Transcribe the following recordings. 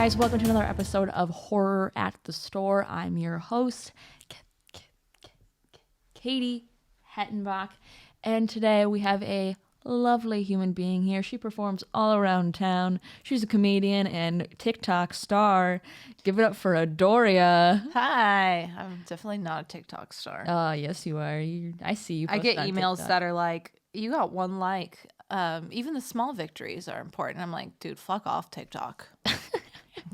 guys, welcome to another episode of Horror at the Store. I'm your host, Katie Hettenbach, and today we have a lovely human being here. She performs all around town. She's a comedian and TikTok star. Give it up for Adouria. Hi, I'm definitely not a TikTok star. Yes, you are. I see you. I get on emails TikTok. that are like, "You got one like." Even the small victories are important. I'm like, dude, fuck off TikTok.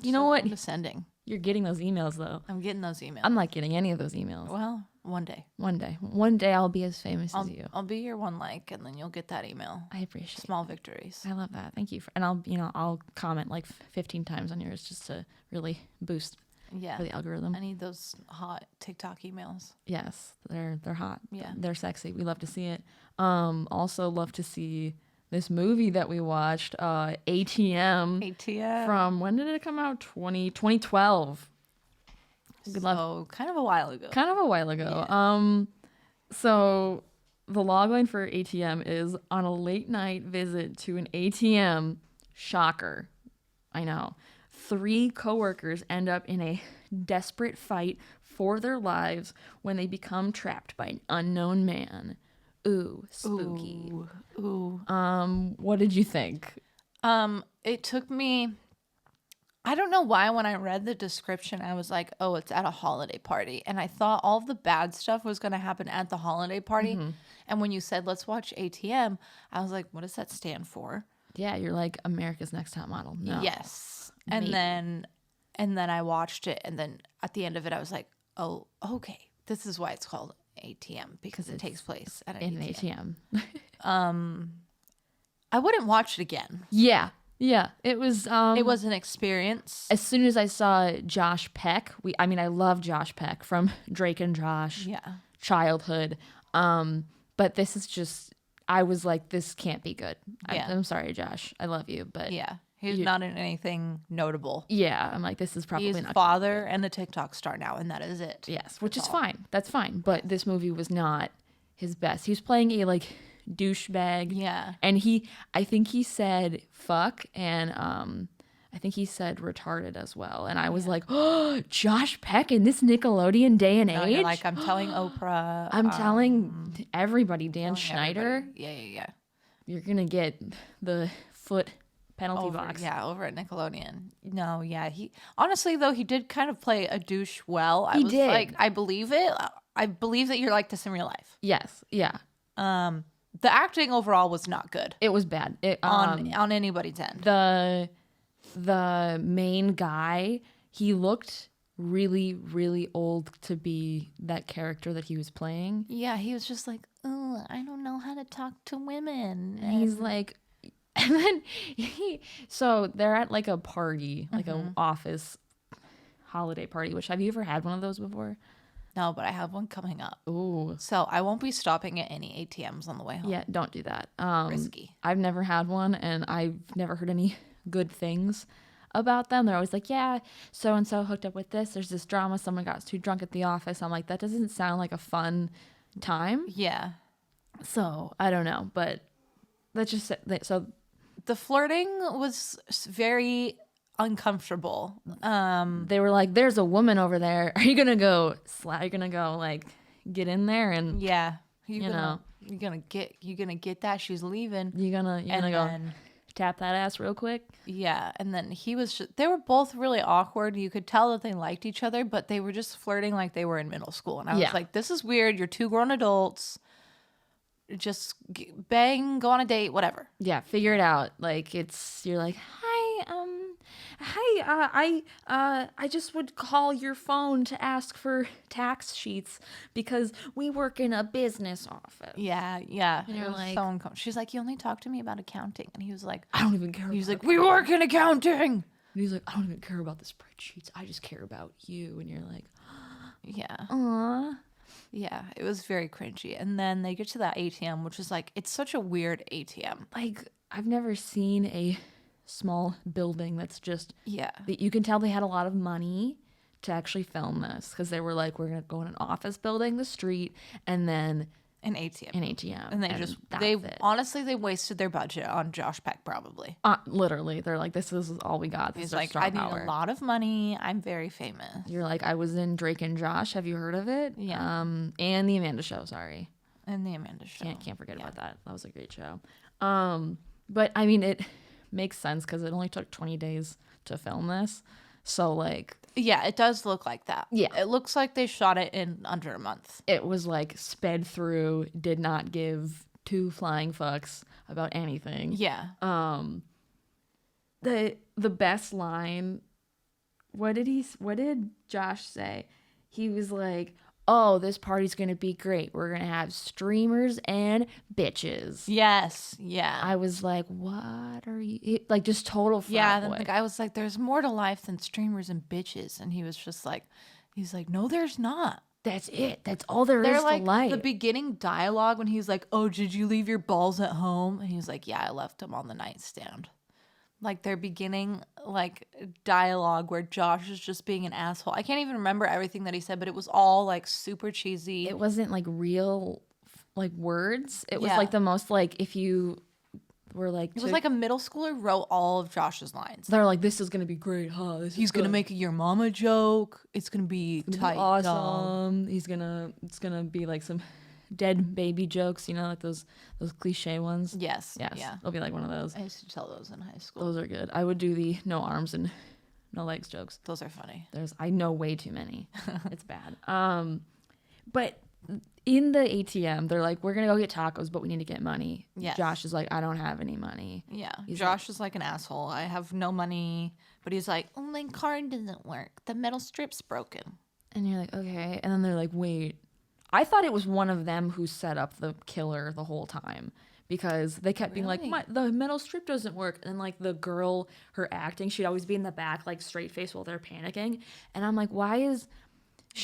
You know what? Condescending. You're getting those emails though. I'm getting those emails. I'm not getting any of those emails. Well, one day. One day I'll be as famous as you. I'll be your one like, and then you'll get that email. I appreciate Small victories. I love that. Thank you. And I'll comment like 15 times on yours just to really boost Yeah. for the algorithm. I need those hot TikTok emails. Yes, they're hot. Yeah. They're sexy. We love to see it. Also love to see this movie that we watched, ATM. ATM. From when did it come out? 2012. So kind of a while ago. Kind of a while ago. Yeah. So the logline for ATM is on a late night visit to an ATM. Shocker. I know. 3 coworkers end up in a desperate fight for their lives when they become trapped by an unknown man. Ooh, spooky. Ooh. What did you think? It took me, I don't know why when I read the description, I was like, oh, it's at a holiday party. And I thought all of the bad stuff was going to happen at the holiday party. Mm-hmm. And when you said, let's watch ATM, I was like, what does that stand for? Yeah, you're like America's Next Top Model. No. Yes. And then I watched it. And then at the end of it, I was like, oh, okay. This is why it's called ATM, because it takes place at an ATM. I wouldn't watch it again. Yeah. It was an experience. As soon as I saw Josh Peck, I love Josh Peck from Drake and Josh. Yeah. Childhood. But this is just, I was like, this can't be good. Yeah. I'm sorry, Josh. I love you, but yeah. He's not in anything notable. Yeah, I'm like, this is probably He's not. Father and a TikTok star now, and that is it. Yes, which is fine. That's fine. But this movie was not his best. He was playing a douchebag. Yeah. And I think he said fuck, and I think he said retarded as well. And I was like, oh, Josh Peck in this Nickelodeon day and age. You're like, I'm telling Oprah. I'm telling everybody. Dan Schneider. Everybody. Yeah. You're gonna get the foot penalty box. Yeah, over at Nickelodeon. No, yeah. He honestly though, he did kind of play a douche well. He did. Like, I believe it. I believe that you're like this in real life. Yes. Yeah. The acting overall was not good. It was bad. On anybody's end. The main guy, he looked really, really old to be that character that he was playing. Yeah, he was just like, oh, I don't know how to talk to women. And he's like, and then so they're at like a party, like an office holiday party, which have you ever had one of those before? No, but I have one coming up. Ooh. So I won't be stopping at any ATMs on the way home. Yeah, don't do that. Risky. I've never had one, and I've never heard any good things about them. They're always like, yeah, so-and-so hooked up with this. There's this drama. Someone got too drunk at the office. I'm like, that doesn't sound like a fun time. Yeah. So, I don't know, but let's just say, so the flirting was very uncomfortable. They were like, there's a woman over there. Are you gonna go like get in there and you're gonna get that she's leaving. You're gonna go tap that ass real quick. Yeah, and then they were both really awkward. You could tell that they liked each other, but they were just flirting like they were in middle school. And I was like, this is weird. You're 2 grown adults. Just bang, go on a date, whatever. Yeah, figure it out. Like you're like, I just would call your phone to ask for tax sheets because we work in a business office. Yeah. And you're like, she's like, you only talk to me about accounting, and he was like, I don't even care. He's like, we work in accounting. And he's like, I don't even care about the spreadsheets. I just care about you. And you're like, yeah. Aww. Yeah, it was very cringy. And then they get to that ATM, which is like, it's such a weird ATM. Like, I've never seen a small building that's just... Yeah. You can tell they had a lot of money to actually film this because they were like, we're going to go in an office building, the street, and then An ATM. An ATM. And they that's it. honestly, they wasted their budget on Josh Peck probably. Literally, they're like, this is all we got. This He's is our like, star I need power. a lot of money. I'm very famous. You're like, I was in Drake and Josh. Have you heard of it? Yeah. And the Amanda Show. Sorry. And the Amanda Show. Can't forget about that. That was a great show. But I mean, it makes sense because it only took 20 days to film this. So like, Yeah, it does look like that. Yeah. It looks like they shot it in under a month. it was like sped through, did not give two flying fucks about anything. Yeah. The best line, what did Josh say? He was like, oh, this party's gonna be great, we're gonna have streamers and bitches. Yes. Yeah. I was like, what are you, like, just total frat Yeah, then boy. the guy was like, there's more to life than streamers and bitches. And he was just like, he's like, no, there's not. That's it, that's all there They're is like to life. the beginning dialogue when he's like, oh, did you leave your balls at home? And he was like, yeah, I left them on the nightstand. Like their beginning like dialogue where Josh is just being an asshole. I can't even remember everything that he said, but it was all like super cheesy. It wasn't like real like words. It was Yeah. like the most like, if you were like, It was like a middle schooler wrote all of Josh's lines. they're like, this is gonna be great, huh? This He's is gonna good. make a your mama joke. It's gonna be tight, dog. awesome. It's gonna be like some dead baby jokes, you know, like those cliche ones. Yes. Yes, Yeah. it'll be like one of those. I used to tell those in high school. Those are good. I would do the no arms and no legs jokes. Those are funny. I know way too many. It's bad. But in the ATM, they're like, we're gonna go get tacos, but we need to get money. Yes. Josh is like, I don't have any money. Yeah. He's Josh is like an asshole. I have no money. But he's like, oh, my card doesn't work. The metal strip's broken. And you're like, okay. And then they're like, wait. I thought it was one of them who set up the killer the whole time, because they kept being like, Really? the metal strip doesn't work. And then like the girl, her acting, she'd always be in the back, like straight face while they're panicking. And I'm like, why is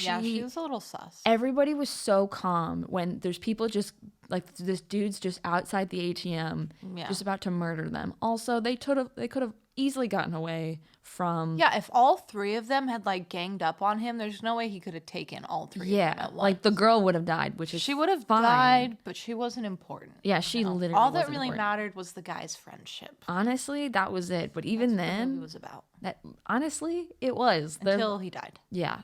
Yeah, she was a little sus. everybody was so calm when there's people just like, this dude's just outside the ATM, Yeah. just about to murder them. Also, they could have easily gotten away from. Yeah, if all three of them had like ganged up on him, there's no way he could have taken all three of them Yeah, at once. like the girl would have died, which is She would have fine. died, but she wasn't important. Yeah, she literally All that wasn't really important. mattered was the guy's friendship. Honestly, that was it. But even That's what the then, movie was about that honestly, it was. until he died. Yeah,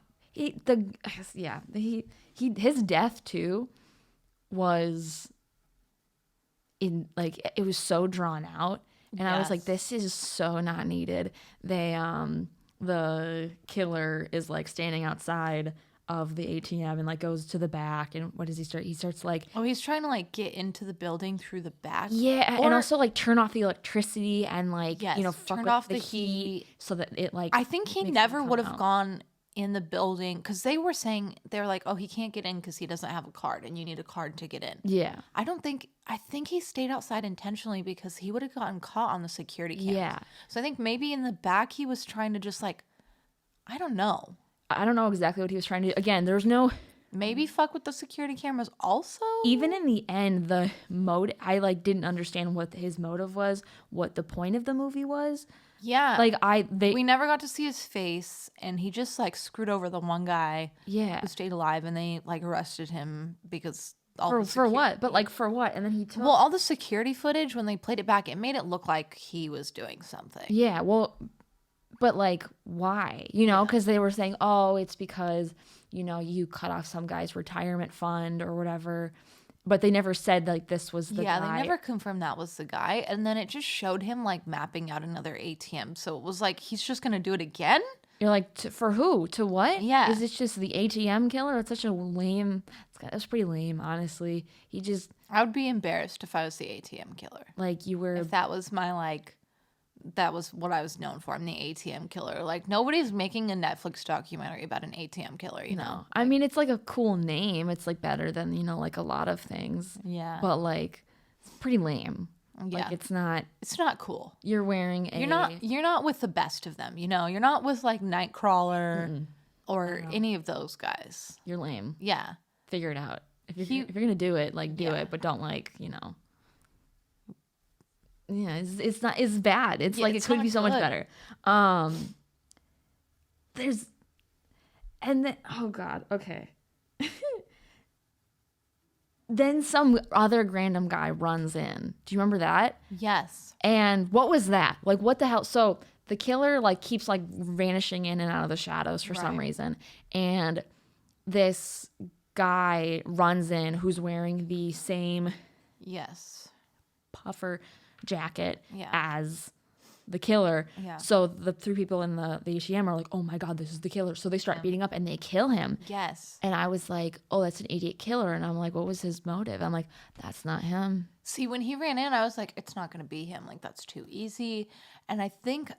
his death too was in like, it was so drawn out, and I was like, Yes. this is so not needed. The killer is like standing outside of the ATM and like goes to the back, and what does he start? He starts like, Oh, he's trying to like get into the building through the back. yeah, Or- and also like turn off the electricity and like, Yes, you know, fuck turn with off the the heat heat. so that it like. I think he makes him never come would have out. gone in the building because they were saying they were like, oh, he can't get in because he doesn't have a card, and you need a card to get in. Yeah, I think he stayed outside intentionally because he would have gotten caught on the security cam. yeah. So I think maybe in the back he was trying to just like, I don't know, I don't know exactly what he was trying to do. Again, there's no. maybe fuck with the security cameras also. Even in the end, the mode, I like didn't understand what his motive was, what the point of the movie was. Yeah. Like We never got to see his face, and he just like screwed over the one guy yeah. who stayed alive, and they like arrested him because For what? But like for what? And then he took. Well, all the security footage when they played it back, it made it look like he was doing something. Yeah, well, but like why? You know, because they were saying, oh, it's because, you know, you cut off some guy's retirement fund or whatever. But they never said like this was the guy. They never confirmed that was the guy. And then it just showed him like mapping out another ATM. So it was like, he's just going to do it again? You're like, for who? To what? Yeah. Is this just the ATM killer? It's such a lame. That's pretty lame, honestly. He just I would be embarrassed if I was the ATM killer. like you were. If that was my like, that was what I was known for. I'm the ATM killer. Like nobody's making a Netflix documentary about an ATM killer, you know? No, I mean it's like a cool name. It's like better than, you know, like a lot of things. Yeah. But like, it's pretty lame. Yeah. Like it's not. It's not cool. You're wearing a. You're not with the best of them, you know? You're not with like Nightcrawler or any of those guys. You're lame. Yeah. Figure it out. If you're gonna do it, like do Yeah. it, but don't like, you know. Yeah, it's not. It's bad. It's Yeah, like it's it could not be so much good. better. There's, and then oh god, okay. then some other random guy runs in. Do you remember that? Yes. And what was that? Like, what the hell? So the killer like keeps like vanishing in and out of the shadows for some reason. And this guy runs in who's wearing the same Yes. puffer jacket Yeah. as the killer. Yeah. So the three people in the ATM are like, oh my God, this is the killer. So they start beating up and they kill him. Yes. And I was like, oh, that's an idiot killer. And I'm like, what was his motive? I'm like, that's not him. See, when he ran in, I was like, it's not going to be him. Like, that's too easy. And I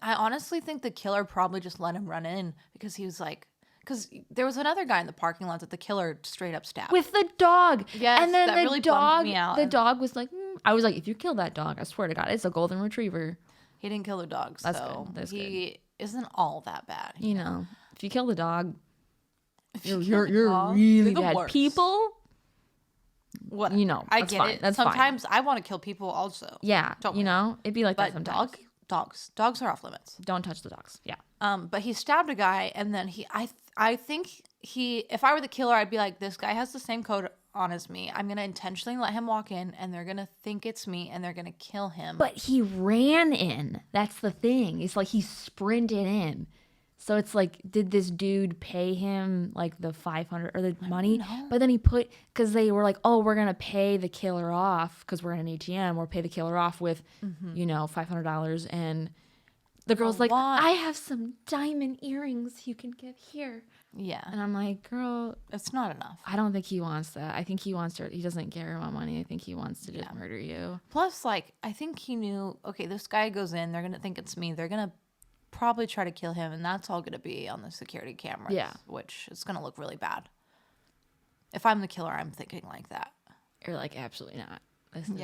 honestly think the killer probably just let him run in because he was like, because there was another guy in the parking lot that the killer straight up stabbed. With the dog. Yes, and then that the really dog, bummed me out. the dog was like, I was like, if you kill that dog, I swear to God, it's a golden retriever. He didn't kill the dog, That's so good. That's he isn't all that bad. You know, if you kill the dog, you're dog, really you're the bad. worst. People, What you know, I that's get fine. it. That's fine. Sometimes I want to kill people also. Yeah, Don't you know, it'd be like that But sometimes. dogs are off limits. Don't touch the dogs. Yeah. But he stabbed a guy, and then I think if I were the killer, I'd be like, this guy has the same coat on as me. I'm gonna intentionally let him walk in, and they're gonna think it's me, and they're gonna kill him. But he ran in. That's the thing. It's like he sprinted in. So it's like, did this dude pay him like the 500 or the money? But then because they were like, oh, we're going to pay the killer off because we're in an ATM. We'll pay the killer off with, $500. And the girl's like, I have some diamond earrings you can give here. Yeah. And I'm like, girl, It's not enough. I don't think he wants that. I think he doesn't care about money. I think he wants to just murder you. Plus, like, I think he knew, okay, this guy goes in, they're gonna think it's me. They're gonna probably try to kill him, and that's all gonna be on the security cameras. Yeah. Which is gonna look really bad. If I'm the killer, I'm thinking like that. You're like, absolutely not. This and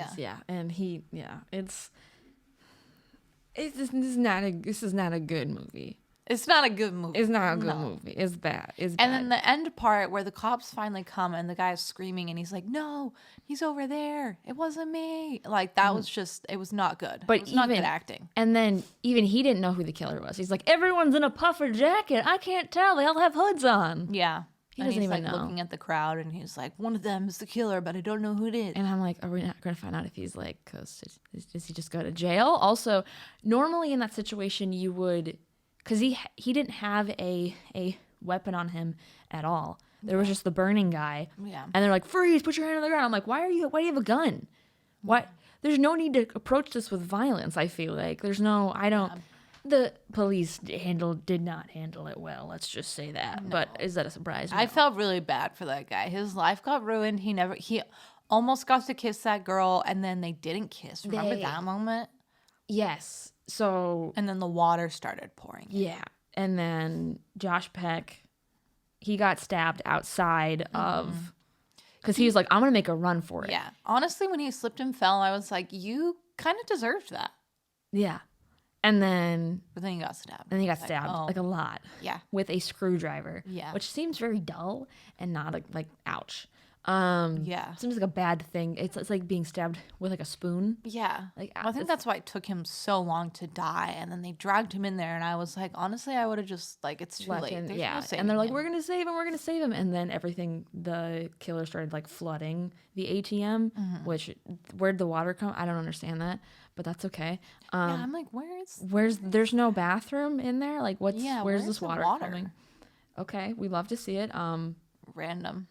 this is not a good movie. It's not a good movie. It's not a good movie. It's bad. It's bad. And then the end part where the cops finally come and the guy's screaming and he's like, no, he's over there. It wasn't me. Like, that was just, it was not good. But it was not good acting. And then even he didn't know who the killer was. He's like, everyone's in a puffer jacket. I can't tell. They all have hoods on. Yeah. He and doesn't he's even like know. looking at the crowd and he's like, one of them is the killer, but I don't know who it is. And I'm like, are we not going to find out if he's like, does he just go to jail? Also, normally in that situation you would, because he didn't have a weapon on him at all. There was just the burning guy. Yeah. And they're like, freeze, put your hand on the ground. I'm like, why do you have a gun? What? There's no need to approach this with violence, I feel like. The police did not handle it well. Let's just say that. No. But is that a surprise? No. I felt really bad for that guy. His life got ruined. He almost got to kiss that girl, and then they didn't kiss. Remember that moment? Yes. So. And then the water started pouring. Yeah. And then Josh Peck, he got stabbed outside of. Because he was like, I'm going to make a run for it. Yeah. Honestly, when he slipped and fell, I was like, you kind of deserved that. Yeah. And then... But then he got stabbed. And he got stabbed, like a lot. Yeah. With a screwdriver. Yeah. Which seems very dull and not like, ouch. Yeah. Seems like a bad thing. It's like being stabbed with like a spoon. Yeah. Like, I think that's why it took him so long to die. And then they dragged him in there. And I was like, honestly, I would have just, like, it's too late. No and they're like, we're going to save him. And then the killer started like flooding the ATM, which, where'd the water come? I don't understand that. But that's okay. I'm like, there's no bathroom in there? Like, where's this water water coming? Okay, we love to see it. Random.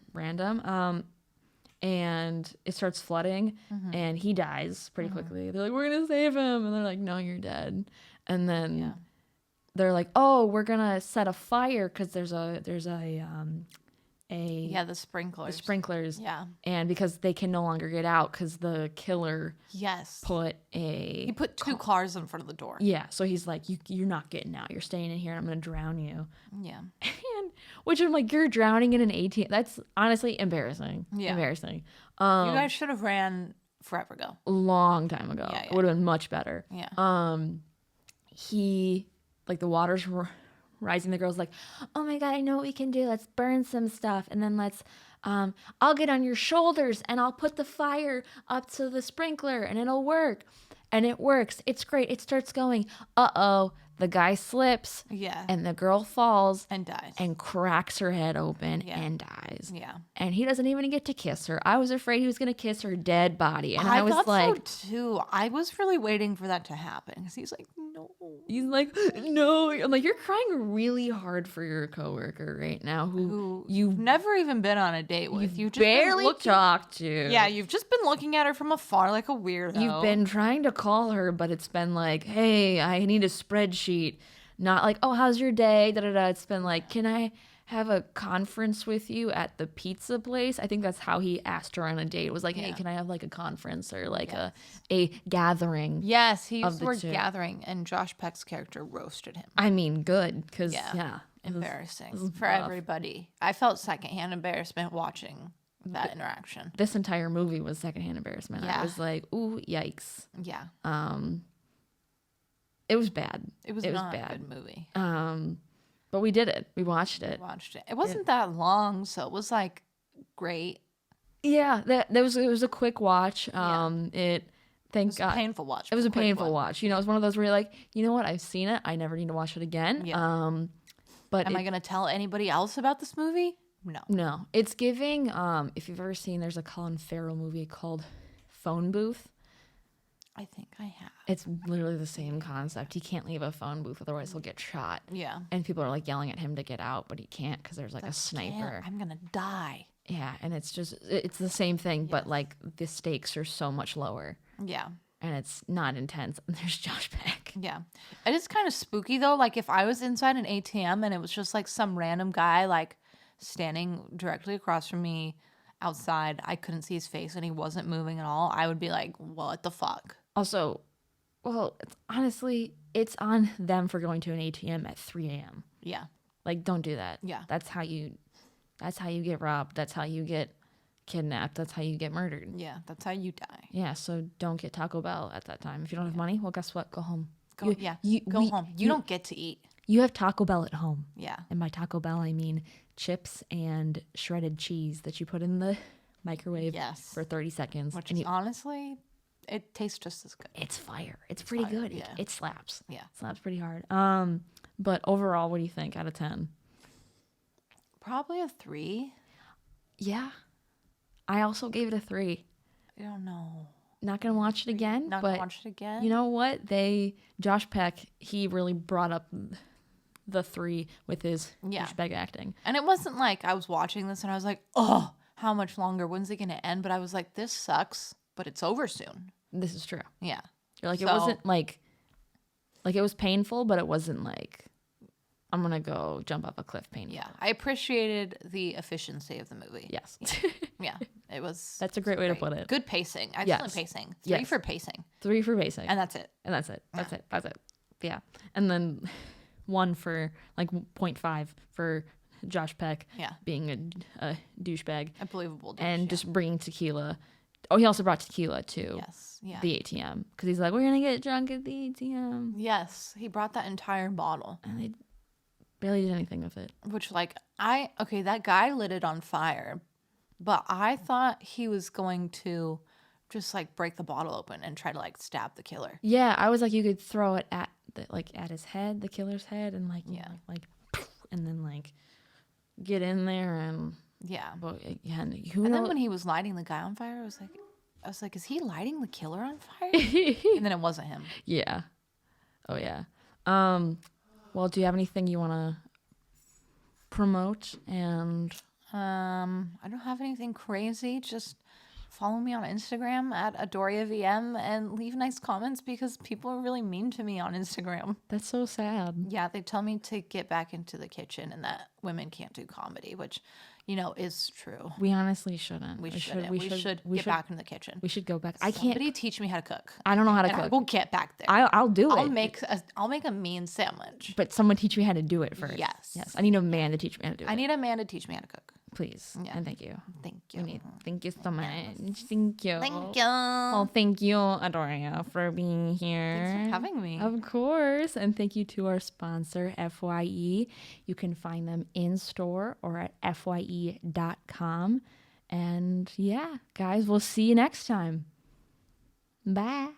And it starts flooding, and he dies pretty quickly. They're like, we're gonna save him, and they're like, no, you're dead. And then they're like, oh, we're gonna set a fire because there's the sprinklers. Yeah. And because they can no longer get out because the killer he put two cars in front of the door. Yeah. So he's like, you're not getting out. You're staying in here and I'm going to drown you. Yeah. And which I'm like, you're drowning in an ATM. That's honestly embarrassing. Yeah. Embarrassing. You guys should have ran forever ago. Long time ago. Yeah. It would have been much better. Yeah. He, like, the water's rising. The girl's like, oh my God, I know what we can do. Let's burn some stuff. And then I'll get on your shoulders and I'll put the fire up to the sprinkler and it'll work. And it works. It's great. It starts going, uh-oh, the guy slips. Yeah. And the girl falls. And dies. And cracks her head open Yeah. and dies. Yeah. And he doesn't even get to kiss her. I was afraid he was going to kiss her dead body. And I was thought like... so too. I was really waiting for that to happen. Because he's like, no. He's like, no. I'm like, you're crying really hard for your coworker right now who You've never even been on a date with. You just barely talked to. Yeah, you've just been looking at her from afar like a weirdo. You've been trying to call her, but it's been like, hey, I need a spreadsheet. Not like, oh, how's your day? Da da da. It's been like, can I have a conference with you at the pizza place? I think that's how he asked her on a date. It was like, hey, can I have like a conference or like a gathering? Yes, he used the word two. gathering, and Josh Peck's character roasted him. I mean, good, because, Embarrassing for everybody. I felt secondhand embarrassment watching that interaction. This entire movie was secondhand embarrassment. Yeah. I was like, ooh, yikes. Yeah. It was bad. It was not a good movie. But we did it. We watched it. It wasn't that long, so it was like great. Yeah, it was a quick watch. It thank God. A painful watch. It was a painful watch. You know, it was one of those where you're like, you know what? I've seen it. I never need to watch it again. Yeah. But am I going to tell anybody else about this movie? No. It's giving. If you've ever seen, there's a Colin Farrell movie called Phone Booth. I think I have. It's literally the same concept. He can't leave a phone booth, otherwise he'll get shot. Yeah. And people are like yelling at him to get out, but he can't because there's like a sniper. I'm gonna die. Yeah, and it's the same thing, but like the stakes are so much lower. Yeah. And it's not intense. And there's Josh Peck. Yeah. It is kind of spooky though. Like if I was inside an ATM and it was just like some random guy like standing directly across from me outside, I couldn't see his face and he wasn't moving at all, I would be like, what the fuck? Also, well, honestly, it's on them for going to an ATM at 3 a.m. Yeah. Like, don't do that. Yeah. That's how you get robbed. That's how you get kidnapped. That's how you get murdered. Yeah, that's how you die. Yeah, so don't get Taco Bell at that time. If you don't have money, well, guess what? Go home. Go home. You don't get to eat. You have Taco Bell at home. Yeah. And by Taco Bell, I mean chips and shredded cheese that you put in the microwave for 30 seconds. Which is honestly... It tastes just as good. It's fire. It's pretty good. Yeah. It slaps. Yeah. It slaps pretty hard. But overall, what do you think out of 10? Probably a 3. Yeah. I also gave it a 3. I don't know. Not going to watch it again. Not going to watch it again? You know what? Josh Peck, he really brought up the 3 with his douchebag acting. And it wasn't like I was watching this and I was like, oh, how much longer? When's it going to end? But I was like, this sucks, but it's over soon. This is true. Yeah. You're like, it wasn't like it was painful, but it wasn't like, I'm going to go jump off a cliff painful. Yeah. I appreciated the efficiency of the movie. Yes. Yeah. It was. That's a great way to put it. Good pacing. Excellent pacing. 3 for pacing. 3 for pacing. And that's it. That's it. Yeah. And then 1 for like 0.5 for Josh Peck being a douchebag. A believable douche. And just bringing tequila. Oh, he also brought tequila to the ATM because he's like, we're going to get drunk at the ATM. Yes. He brought that entire bottle. And they barely did anything with it. Which, like, that guy lit it on fire, but I thought he was going to just, like, break the bottle open and try to, like, stab the killer. Yeah, I was like, you could throw it at his head, the killer's head, and, like, and then, like, get in there and... Yeah. But, and then when he was lighting the guy on fire, I was like, is he lighting the killer on fire? And then it wasn't him. Yeah. Oh yeah. Well, do you have anything you want to promote? And I don't have anything crazy. Just follow me on Instagram at AdouriaVM and leave nice comments because people are really mean to me on Instagram. That's so sad. Yeah, they tell me to get back into the kitchen and that women can't do comedy, which, you know, is true. We honestly shouldn't. We should get back in the kitchen. We should go back. Somebody teach me how to cook. I don't know how to cook. I will get back there. I'll do it. I'll make a mean sandwich. But someone teach me how to do it first. Yes. I need a man to teach me how to do it. I need a man to teach me how to cook. Please. Yeah. And thank you. Thank you. Thank you so much. Thank you. Thank you. Well, thank you, Adouria, for being here. Thanks for having me. Of course. And thank you to our sponsor, FYE. You can find them in store or at FYE.com. And yeah, guys, we'll see you next time. Bye.